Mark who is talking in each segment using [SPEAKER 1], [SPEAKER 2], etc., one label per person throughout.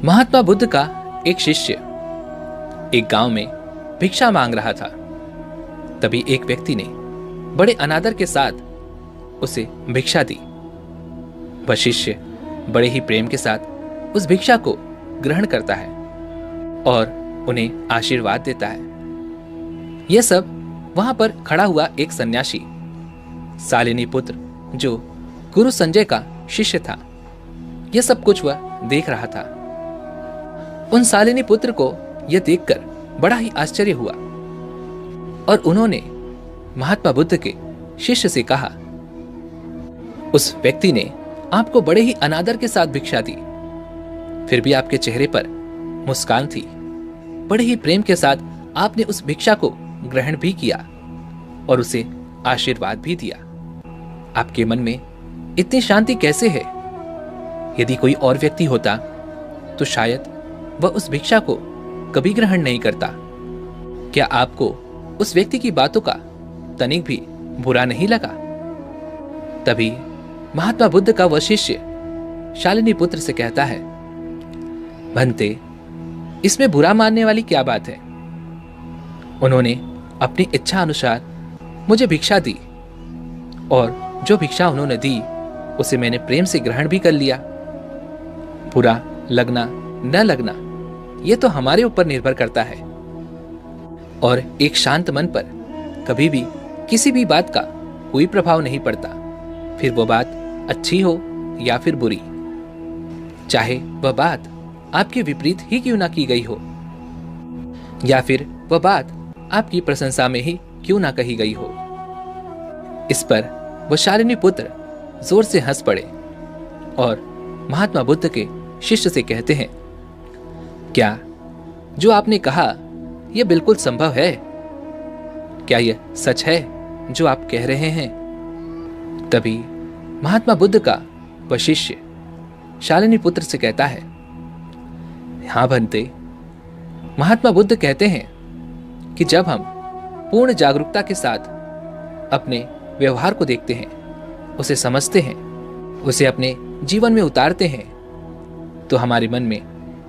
[SPEAKER 1] महात्मा बुद्ध का एक शिष्य एक गांव में भिक्षा मांग रहा था। तभी एक व्यक्ति ने बड़े अनादर के साथ उसे भिक्षा दी। वह शिष्य बड़े ही प्रेम के साथ उस भिक्षा को ग्रहण करता है और उन्हें आशीर्वाद देता है। यह सब वहां पर खड़ा हुआ एक सन्यासी शालिनी पुत्र, जो गुरु संजय का शिष्य था, यह सब कुछ वह देख रहा था। उन शालिनी पुत्र को यह देखकर बड़ा ही आश्चर्य हुआ और उन्होंने महात्मा बुद्ध के शिष्य से कहा, उस व्यक्ति ने आपको बड़े ही अनादर के साथ भिक्षा दी, फिर भी आपके चेहरे पर मुस्कान थी। बड़े ही प्रेम के साथ आपने उस भिक्षा को ग्रहण भी किया और उसे आशीर्वाद भी दिया। आपके मन में इतनी शांति कैसे है? यदि कोई और व्यक्ति होता तो शायद वह उस भिक्षा को कभी ग्रहण नहीं करता। क्या आपको उस व्यक्ति की बातों का तनिक भी बुरा नहीं लगा? तभी महात्मा बुद्ध का वह शिष्य शालिनी पुत्र से कहता है, भंते, इसमें बुरा मानने वाली क्या बात है? उन्होंने अपनी इच्छा अनुसार मुझे भिक्षा दी और जो भिक्षा उन्होंने दी उसे मैंने प्रेम से ग्रहण भी कर लिया। बुरा लगना न लगना यह तो हमारे ऊपर निर्भर करता है और एक शांत मन पर कभी भी किसी भी बात का कोई प्रभाव नहीं पड़ता, फिर वह बात अच्छी हो या फिर बुरी। चाहे वह बात आपके विपरीत ही क्यों ना की गई हो या फिर वह बात आपकी प्रशंसा में ही क्यों ना कही गई हो। इस पर वह शालिनी पुत्र जोर से हंस पड़े और महात्मा बुद्ध के शिष्य से कहते हैं, क्या जो आपने कहा यह बिल्कुल संभव है? क्या यह सच है जो आप कह रहे हैं? तभी महात्मा बुद्ध का वह शिष्य शालिनी पुत्र से कहता है, हाँ भंते, महात्मा बुद्ध कहते हैं कि जब हम पूर्ण जागरूकता के साथ अपने व्यवहार को देखते हैं, उसे समझते हैं, उसे अपने जीवन में उतारते हैं, तो हमारे मन में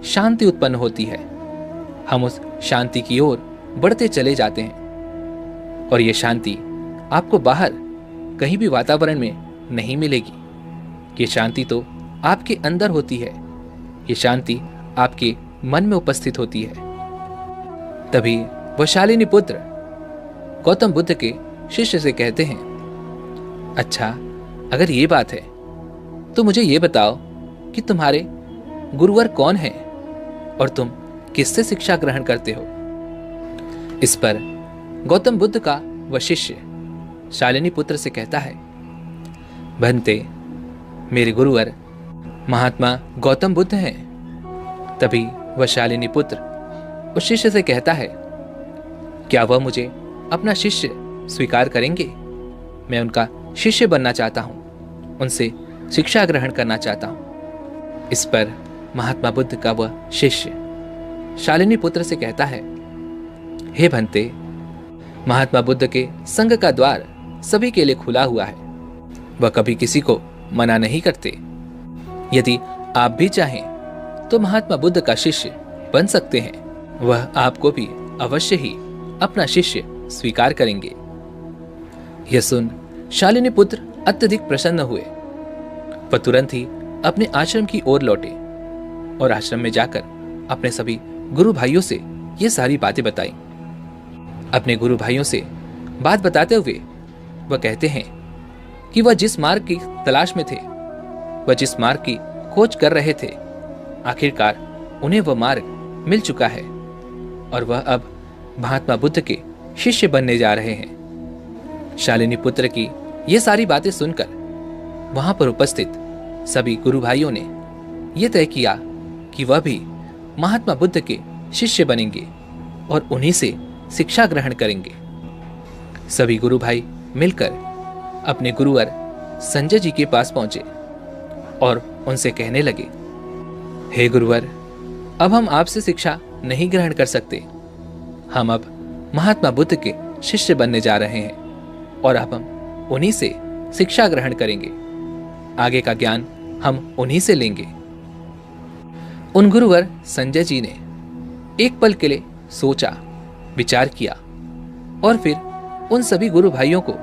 [SPEAKER 1] शांति उत्पन्न होती है। हम उस शांति की ओर बढ़ते चले जाते हैं और यह शांति आपको बाहर कहीं भी वातावरण में नहीं मिलेगी। ये शांति तो आपके अंदर होती है, ये शांति आपके मन में उपस्थित होती है। तभी वह शालिनी पुत्र गौतम बुद्ध के शिष्य से कहते हैं, अच्छा, अगर ये बात है तो मुझे ये बताओ कि तुम्हारे गुरुवर कौन है और तुम किससे शिक्षा ग्रहण करते हो? इस पर गौतम बुद्ध का वह शिष्य शालिनी पुत्र से कहता है, भंते, मेरे गुरुवर महात्मा गौतम बुद्ध हैं। तभी वह शालिनी पुत्र उस शिष्य से कहता है, क्या वह मुझे अपना शिष्य स्वीकार करेंगे? मैं उनका शिष्य बनना चाहता हूं, उनसे शिक्षा ग्रहण करना चाहता हूं। इस पर महात्मा बुद्ध का वह शिष्य शालिनी पुत्र से कहता है, हे भंते, महात्मा बुद्ध के संघ का द्वार सभी के लिए खुला हुआ है। वह कभी किसी को मना नहीं करते। यदि आप भी चाहें तो महात्मा बुद्ध का शिष्य बन सकते हैं। वह आपको भी अवश्य ही अपना शिष्य स्वीकार करेंगे। यह सुन शालिनी पुत्र अत्यधिक प्रसन्न हुए। वह तुरंत ही अपने आश्रम की ओर लौटे और आश्रम में जाकर अपने सभी गुरु भाइयों से ये सारी बातें बताई। अपने गुरु भाइयों से बात बताते हुए वह कहते हैं कि वह जिस मार्ग की तलाश में थे, वह जिस मार्ग की खोज कर रहे थे, आखिरकार उन्हें वह मार्ग मिल चुका है और वह अब महात्मा बुद्ध के शिष्य बनने जा रहे हैं। शालिनी पुत्र की ये सारी बातें सुनकर वहां पर उपस्थित सभी गुरु भाइयों ने यह तय किया कि वह भी महात्मा बुद्ध के शिष्य बनेंगे और उन्हीं से शिक्षा ग्रहण करेंगे। सभी गुरु भाई मिलकर अपने गुरुवर संजय जी के पास पहुंचे और उनसे कहने लगे, हे गुरुवर, अब हम आपसे शिक्षा नहीं ग्रहण कर सकते। हम अब महात्मा बुद्ध के शिष्य बनने जा रहे हैं और अब हम उन्हीं से शिक्षा ग्रहण करेंगे। आगे का ज्ञान हम उन्हीं से लेंगे। उन गुरुवर संजय जी ने एक पल के लिए सोचा, विचार किया और फिर उन सभी गुरु भाइयों को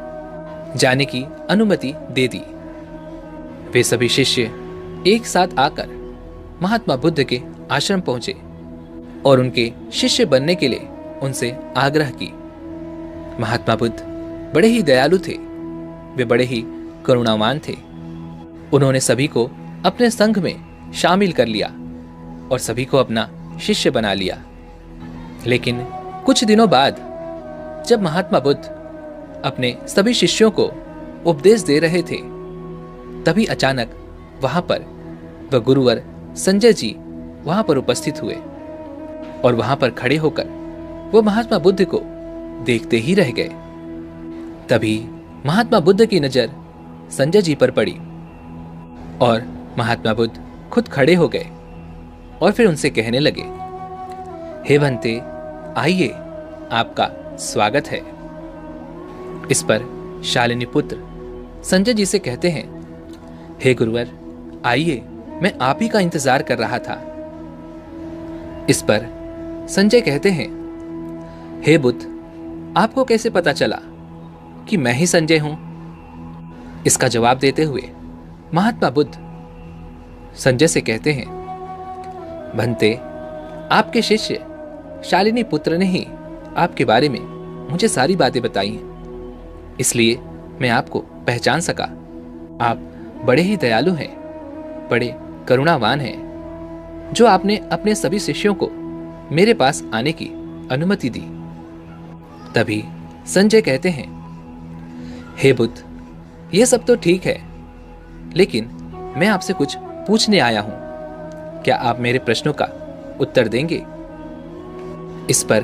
[SPEAKER 1] जाने की अनुमति दे दी। वे सभी शिष्य एक साथ आकर महात्मा बुद्ध के आश्रम पहुंचे और उनके शिष्य बनने के लिए उनसे आग्रह की। महात्मा बुद्ध बड़े ही दयालु थे, वे बड़े ही करुणावान थे। उन्होंने सभी को अपने संघ में शामिल कर लिया और सभी को अपना शिष्य बना लिया। लेकिन कुछ दिनों बाद जब महात्मा बुद्ध अपने सभी शिष्यों को उपदेश दे रहे थे, तभी अचानक वहां पर वह गुरुवर संजय जी वहां पर उपस्थित हुए और वहां पर खड़े होकर वो महात्मा बुद्ध को देखते ही रह गए। तभी महात्मा बुद्ध की नजर संजय जी पर पड़ी और महात्मा बुद्ध खुद खड़े हो गए और फिर उनसे कहने लगे, हे भंते, आइए, आपका स्वागत है। इस पर शालिनी पुत्र संजय जी से कहते हैं, हे गुरुवर, आइए, मैं आप ही का इंतजार कर रहा था। इस पर संजय कहते हैं, हे बुद्ध, आपको कैसे पता चला कि मैं ही संजय हूं? इसका जवाब देते हुए महात्मा बुद्ध संजय से कहते हैं, भंते, आपके शिष्य शालिनी पुत्र ने ही आपके बारे में मुझे सारी बातें बताई हैं, इसलिए मैं आपको पहचान सका। आप बड़े ही दयालु हैं, बड़े करुणावान हैं, जो आपने अपने सभी शिष्यों को मेरे पास आने की अनुमति दी। तभी संजय कहते हैं, हे बुद्ध, यह सब तो ठीक है, लेकिन मैं आपसे कुछ पूछने आया हूं, क्या आप मेरे प्रश्नों का उत्तर देंगे? इस पर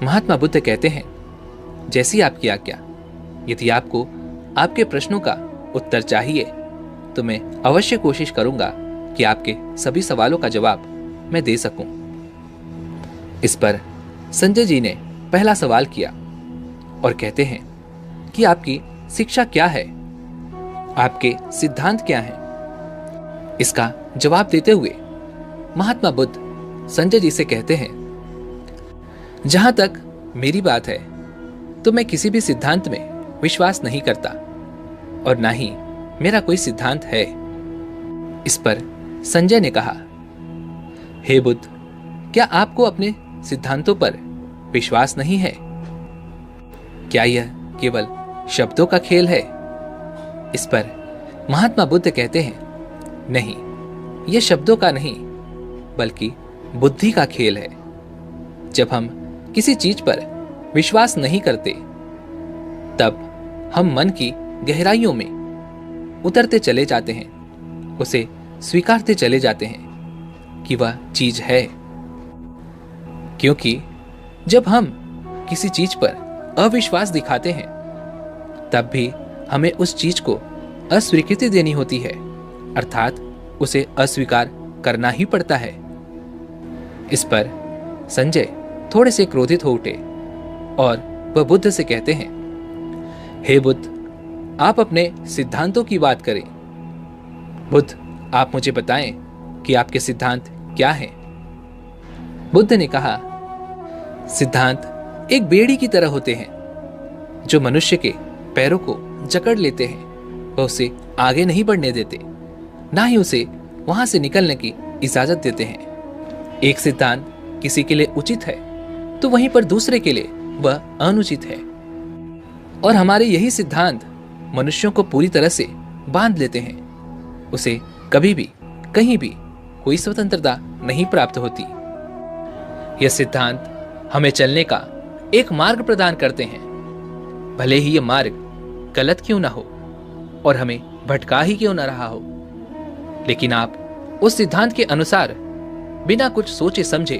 [SPEAKER 1] महात्मा बुद्ध कहते हैं, जैसी आपकी आज्ञा। यदि आपको आपके प्रश्नों का उत्तर चाहिए तो मैं अवश्य कोशिश करूंगा कि आपके सभी सवालों का जवाब मैं दे सकूं। इस पर संजय जी ने पहला सवाल किया और कहते हैं कि आपकी शिक्षा क्या है, आपके सिद्धांत क्या हैं? इसका जवाब देते हुए महात्मा बुद्ध संजय जी से कहते हैं, जहां तक मेरी बात है तो मैं किसी भी सिद्धांत में विश्वास नहीं करता और ना ही मेरा कोई सिद्धांत है। इस पर संजय ने कहा, हे बुद्ध, क्या आपको अपने सिद्धांतों पर विश्वास नहीं है? क्या यह केवल शब्दों का खेल है? इस पर महात्मा बुद्ध कहते हैं, नहीं, यह शब्दों का नहीं बल्कि बुद्धि का खेल है। जब हम किसी चीज पर विश्वास नहीं करते तब हम मन की गहराइयों में उतरते चले जाते हैं, उसे स्वीकारते चले जाते हैं कि वह चीज है। क्योंकि जब हम किसी चीज पर अविश्वास दिखाते हैं तब भी हमें उस चीज को अस्वीकृति देनी होती है, अर्थात उसे अस्वीकार करना ही पड़ता है। इस पर संजय थोड़े से क्रोधित हो उठे और वह बुद्ध से कहते हैं, हे बुद्ध, आप अपने सिद्धांतों की बात करें। बुद्ध, आप मुझे बताएं कि आपके सिद्धांत क्या हैं? बुद्ध ने कहा, सिद्धांत एक बेड़ी की तरह होते हैं जो मनुष्य के पैरों को जकड़ लेते हैं। वह उसे आगे नहीं बढ़ने देते, ना ही उसे वहां से निकलने की इजाजत देते हैं। एक सिद्धांत किसी के लिए उचित है तो वहीं पर दूसरे के लिए वह अनुचित है, और हमारे यही सिद्धांत मनुष्यों को पूरी तरह से बांध लेते हैं। उसे कभी भी कहीं भी कोई स्वतंत्रता नहीं प्राप्त होती। यह सिद्धांत हमें चलने का एक मार्ग प्रदान करते हैं, भले ही यह मार्ग गलत क्यों ना हो और हमें भटका ही क्यों ना रहा हो, लेकिन आप उस सिद्धांत के अनुसार बिना कुछ सोचे समझे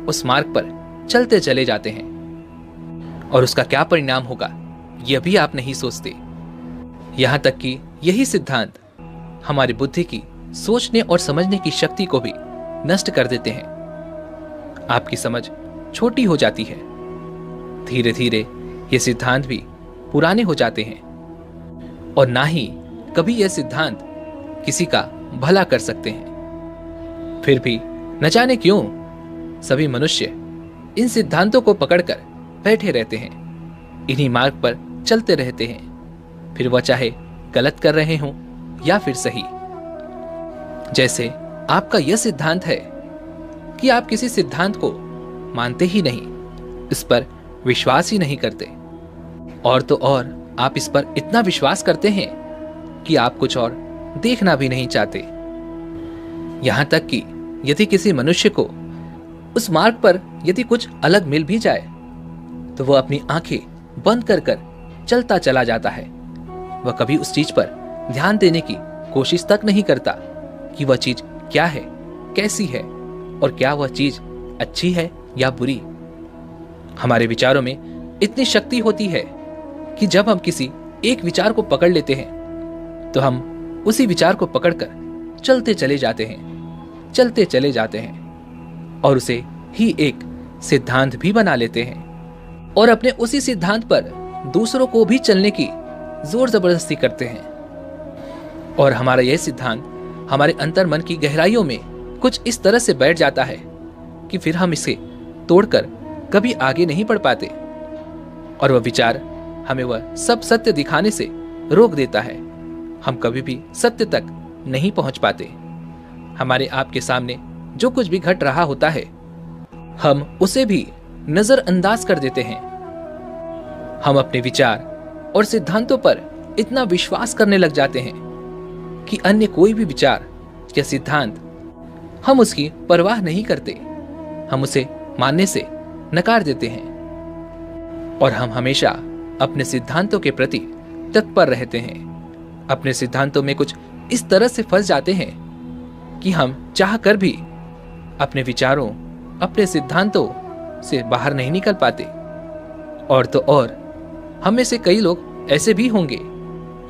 [SPEAKER 1] उस मार्ग पर चलते चले जाते हैं, और उसका क्या परिणाम होगा यह भी आप नहीं सोचते। यहां तक कि यही सिद्धांत हमारी बुद्धि की सोचने और समझने की शक्ति को भी नष्ट कर देते हैं। आपकी समझ छोटी हो जाती है, धीरे धीरे ये सिद्धांत भी पुराने हो जाते हैं, और ना ही कभी यह सिद्धांत किसी का भला कर सकते हैं। फिर भी न जाने क्यों सभी मनुष्य इन सिद्धांतों को पकड़कर बैठे रहते हैं, इन्हीं मार्ग पर चलते रहते हैं, फिर वह चाहे गलत कर रहे हों या फिर सही। जैसे आपका यह सिद्धांत है कि आप किसी सिद्धांत को मानते ही नहीं, इस पर विश्वास ही नहीं करते, और तो और आप इस पर इतना विश्वास करते हैं कि आप कुछ और देखना भी नहीं चाहते। यहां तक कि यदि किसी मनुष्य को उस मार्ग पर यदि कुछ अलग मिल भी जाए तो वह अपनी आंखें बंद कर कर चलता चला जाता है। वह कभी उस चीज पर ध्यान देने की कोशिश तक नहीं करता कि वह चीज क्या है, कैसी है, और क्या वह चीज अच्छी है या बुरी। हमारे विचारों में इतनी शक्ति होती है कि जब हम किसी एक विचार को पकड़ लेते हैं तो हम उसी विचार को पकड़कर चलते चले जाते हैं और उसे ही एक सिद्धांत भी बना लेते हैं और अपने उसी सिद्धांत पर दूसरों को भी चलने की जोर जबरदस्ती करते हैं। और हमारा यह सिद्धांत हमारे अंतर मन की गहराइयों में कुछ इस तरह से बैठ जाता है कि फिर हम इसे तोड़कर कभी आगे नहीं बढ़ पाते, और वह विचार हमें वह सब सत्य दिखाने से रोक देता है। हम कभी भी सत्य तक नहीं पहुंच पाते। हमारे आप के सामने जो कुछ भी घट रहा होता है हम उसे भी नजरअंदाज कर देते हैं। हम अपने विचार और सिद्धांतों पर इतना विश्वास करने लग जाते हैं कि अन्य कोई भी विचार या सिद्धांत हम उसकी परवाह नहीं करते, हम उसे मानने से नकार देते हैं, और हम हमेशा अपने सिद्धांतों के प्रति तत्पर रहते हैं। अपने सिद्धांतों में कुछ इस तरह से फंस जाते हैं कि हम चाह कर भी अपने विचारों, अपने सिद्धांतों से बाहर नहीं निकल पाते। और तो और हम में से कई लोग ऐसे भी होंगे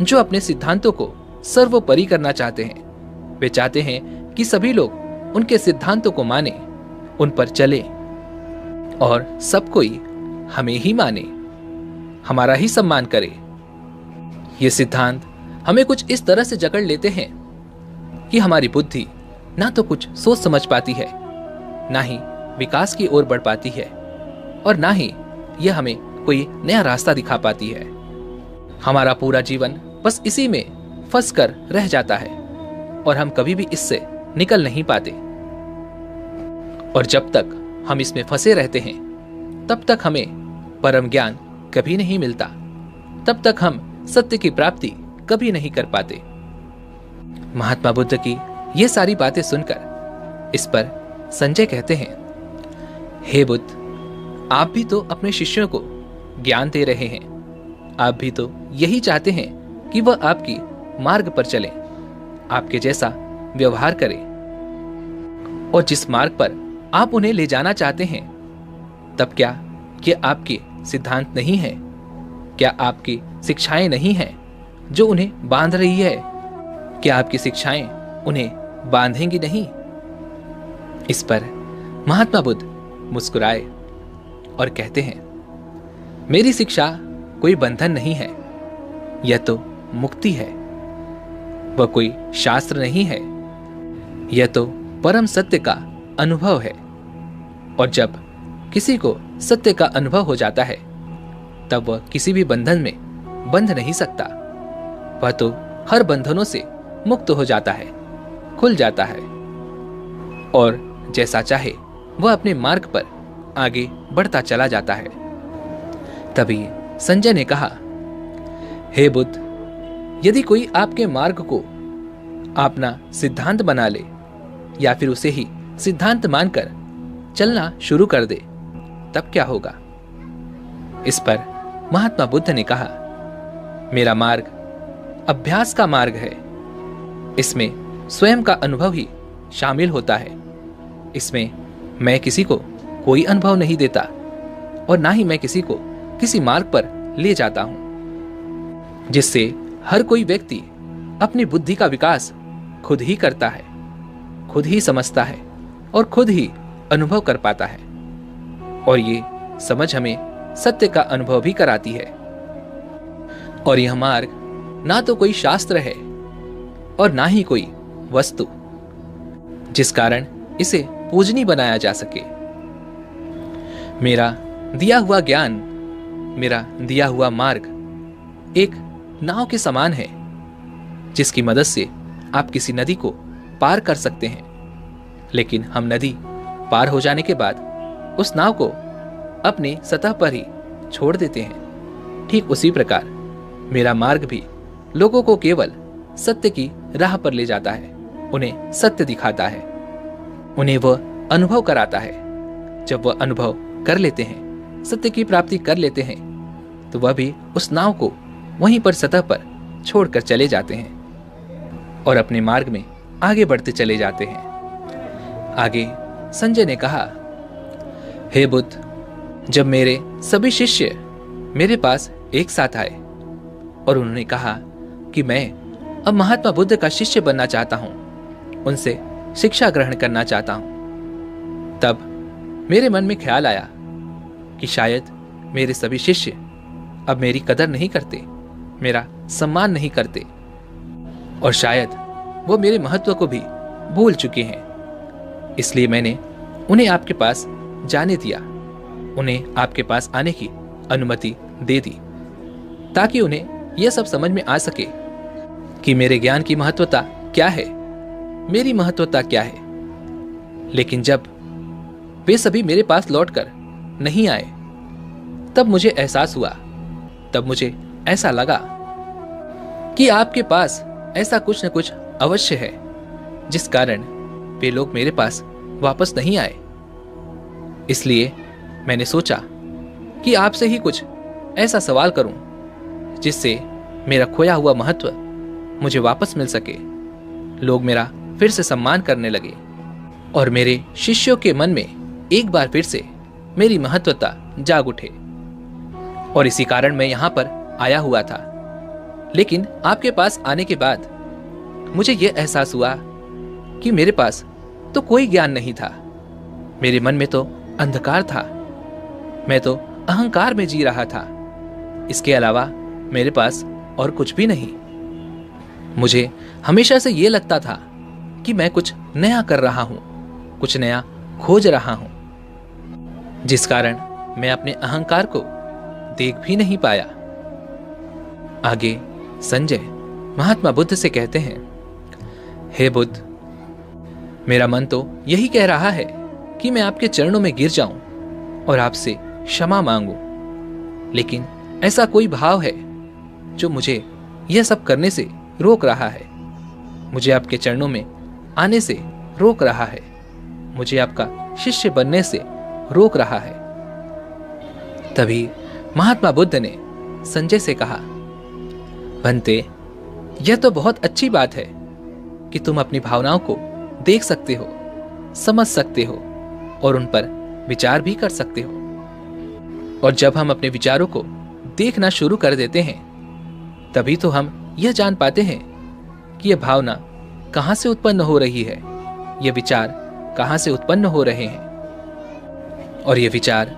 [SPEAKER 1] जो अपने सिद्धांतों को सर्वोपरि करना चाहते हैं। वे चाहते हैं कि सभी लोग उनके सिद्धांतों को माने, उन पर चले, और सब कोई हमें ही माने, हमारा ही सम्मान करे। ये सिद्धांत हमें कुछ इस तरह से जकड़ लेते हैं कि हमारी बुद्धि ना तो कुछ सोच समझ पाती है, ना ही विकास की ओर बढ़ पाती है, और ना ही यह हमें कोई नया रास्ता दिखा पाती है। हमारा पूरा जीवन बस इसी में फंस कर रह जाता है और हम कभी भी इससे निकल नहीं पाते। और जब तक हम इसमें फंसे रहते हैं तब तक हमें परम ज्ञान कभी नहीं मिलता, तब तक हम सत्य की प्राप्ति कभी नहीं कर पाते। महात्मा बुद्ध की ये सारी बातें सुनकर इस पर संजय कहते हैं, हे बुद्ध, आप भी तो अपने शिष्यों को ज्ञान दे रहे हैं, आप भी तो यही चाहते हैं कि वह आपकी मार्ग पर चले, आपके जैसा व्यवहार करें, और जिस मार्ग पर आप उन्हें ले जाना चाहते हैं, तब क्या ये आपके सिद्धांत नहीं है? क्या आपकी शिक्षाएं नहीं हैं जो उन्हें बांध रही है? क्या आपकी शिक्षाएं उन्हें बांधेंगी नहीं? इस पर महात्मा बुद्ध मुस्कुराए और कहते हैं, मेरी शिक्षा कोई बंधन नहीं है, यह तो मुक्ति है। वह कोई शास्त्र नहीं है, यह तो परम सत्य का अनुभव है। और जब किसी को सत्य का अनुभव हो जाता है तब वह किसी भी बंधन में बंध नहीं सकता। वह तो हर बंधनों से मुक्त हो जाता है, खुल जाता है, और जैसा चाहे वह अपने मार्ग पर आगे बढ़ता चला जाता है। तभी संजय ने कहा, हे बुद्ध, यदि कोई आपके मार्ग को अपना सिद्धांत बना ले या फिर उसे ही सिद्धांत मानकर चलना शुरू कर दे, तब क्या होगा? इस पर महात्मा बुद्ध ने कहा, मेरा मार्ग अभ्यास का मार्ग है। इसमें स्वयं का अनुभव ही शामिल होता है। इसमें मैं किसी को कोई अनुभव नहीं देता और ना ही मैं किसी को किसी मार्ग पर ले जाता हूं, जिससे हर कोई व्यक्ति अपनी बुद्धि का विकास खुद ही करता है, खुद ही समझता है और खुद ही अनुभव कर पाता है। और ये समझ हमें सत्य का अनुभव भी कराती है। और यह मार्ग ना तो कोई शास्त्र है और ना ही कोई वस्तु, जिस कारण इसे पूजनीय बनाया जा सके। मेरा दिया हुआ ज्ञान, मेरा दिया हुआ मार्ग एक नाव के समान है, जिसकी मदद से आप किसी नदी को पार कर सकते हैं। लेकिन हम नदी पार हो जाने के बाद उस नाव को अपनी सतह पर ही छोड़ देते हैं। ठीक उसी प्रकार मेरा मार्ग भी लोगों को केवल सत्य की राह पर ले जाता है, उन्हें सत्य दिखाता है, उन्हें वह अनुभव कराता है। जब वह अनुभव कर लेते हैं, सत्य की प्राप्ति कर लेते हैं, तो वह भी उस नाव को वहीं पर सतह पर छोड़कर चले जाते हैं और अपने मार्ग में आगे बढ़ते चले जाते हैं। आगे संजय ने कहा, हे बुद्ध, जब मेरे सभी शिष्य मेरे पास एक साथ आए और उन्होंने कहा कि मैं अब महात्मा बुद्ध का शिष्य बनना चाहता हूं, उनसे शिक्षा ग्रहण करना चाहता हूं, तब मेरे मन में ख्याल आया कि शायद मेरे सभी शिष्य अब मेरी कदर नहीं करते, मेरा सम्मान नहीं करते, और शायद वो मेरे महत्व को भी भूल चुके हैं। इसलिए मैंने उन्हें आपके पास जाने दिया, उन्हें आपके पास आने की अनुमति दे दी, ताकि उन्हें यह सब समझ में आ सके कि मेरे ज्ञान की महत्वता क्या है, मेरी महत्वता क्या है। लेकिन जब वे सभी मेरे पास लौटकर नहीं आए, तब मुझे एहसास हुआ, तब मुझे ऐसा लगा कि आपके पास ऐसा कुछ न कुछ अवश्य है, जिस कारण वे लोग मेरे पास वापस नहीं आए। इसलिए मैंने सोचा कि आपसे ही कुछ ऐसा सवाल करूं जिससे मेरा खोया हुआ महत्व मुझे वापस मिल सके, लोग मेरा फिर से सम्मान करने लगे और मेरे शिष्यों के मन में एक बार फिर से मेरी महत्वता जाग उठे। और इसी कारण मैं यहां पर आया हुआ था। लेकिन आपके पास आने के बाद मुझे यह एहसास हुआ कि मेरे पास तो कोई ज्ञान नहीं था, मेरे मन में तो अंधकार था, मैं तो अहंकार में जी रहा था। इसके अलावा मेरे पास और कुछ भी नहीं। मुझे हमेशा से यह लगता था कि मैं कुछ नया कर रहा हूं, कुछ नया खोज रहा हूं, जिस कारण मैं अपने अहंकार को देख भी नहीं पाया। आगे संजय महात्मा बुद्ध से कहते हैं, हे बुद्ध, मेरा मन तो यही कह रहा है कि मैं आपके चरणों में गिर जाऊं और आपसे क्षमा मांगूं, लेकिन ऐसा कोई भाव है जो मुझे यह सब करने से रोक रहा है, मुझे आपके चरणों में आने से रोक रहा है, मुझे आपका शिष्य बनने से रोक रहा है। तभी महात्मा बुद्ध ने संजय से कहा, भंते, यह तो बहुत अच्छी बात है कि तुम अपनी भावनाओं को देख सकते हो, समझ सकते हो और उन पर विचार भी कर सकते हो। और जब हम अपने विचारों को देखना शुरू कर देते हैं, तभी तो हम यह जान पाते हैं कि यह भावना कहां से उत्पन्न हो रही है, यह विचार कहां से उत्पन्न हो रहे हैं। और ये विचार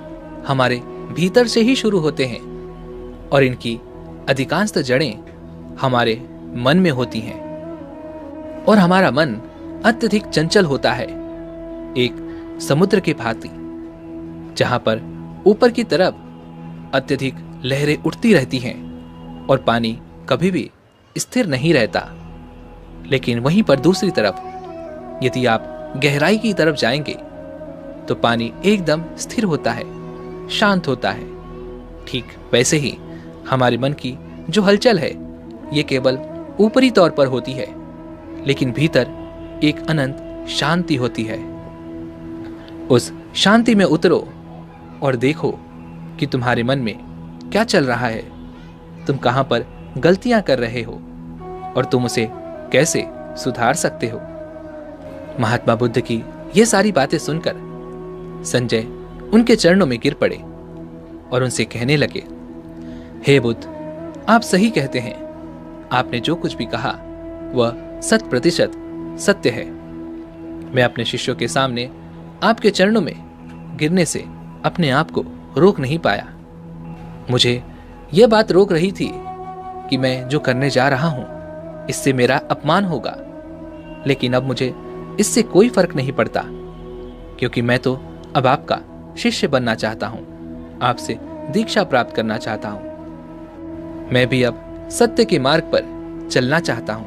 [SPEAKER 1] हमारे भीतर से ही शुरू होते हैं और इनकी अधिकांश जड़ें हमारे मन में होती हैं। और हमारा मन अत्यधिक चंचल होता है, एक समुद्र के भांति, जहां पर ऊपर की तरफ अत्यधिक लहरें उठती रहती हैं और पानी कभी भी स्थिर नहीं रहता। लेकिन वहीं पर दूसरी तरफ यदि आप गहराई की तरफ जाएंगे तो पानी एकदम स्थिर होता है, शांत होता है। ठीक वैसे ही हमारे मन की जो हलचल है, ये केवल ऊपरी तौर पर होती है, लेकिन भीतर एक अनंत शांति होती है। उस शांति में उतरो और देखो कि तुम्हारे मन में क्या चल रहा है, तुम कहां पर गलतियां कर रहे हो और तुम उसे कैसे सुधार सकते हो। महात्मा बुद्ध की ये सारी बातें सुनकर संजय उनके चरणों में गिर पड़े और उनसे कहने लगे, हे बुद्ध, आप सही कहते हैं, आपने जो कुछ भी कहा वह 100% सत्य है। मैं अपने शिष्यों के सामने आपके चरणों में गिरने से अपने आप को रोक नहीं पाया। मुझे यह बात रोक रही थी कि मैं जो करने जा रहा हूं इससे मेरा अपमान होगा, लेकिन अब मुझे इससे कोई फर्क नहीं पड़ता। क्योंकि मैं तो अब आपका शिष्य बनना चाहता हूं, आपसे दीक्षा प्राप्त करना चाहता हूं। मैं भी अब सत्य के मार्ग पर चलना चाहता हूं।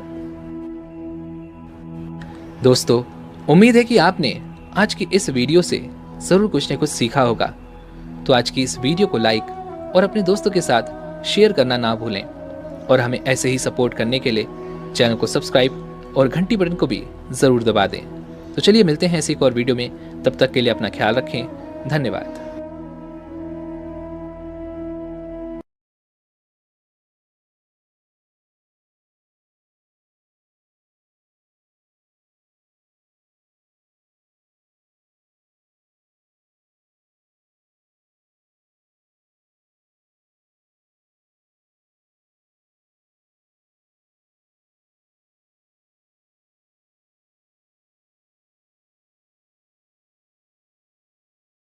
[SPEAKER 1] दोस्तों, उम्मीद है कि आपने आज की इस वीडियो से जरूर कुछ न कुछ सीखा होगा। तो आज की इस वीडियो को लाइक और अपने दोस्तों के साथ शेयर करना ना भूलें, और हमें ऐसे ही सपोर्ट करने के लिए चैनल को सब्सक्राइब और घंटी बटन को भी जरूर दबा दें। तो चलिए मिलते हैं ऐसी एक और वीडियो में, तब तक के लिए अपना ख्याल रखें। धन्यवाद।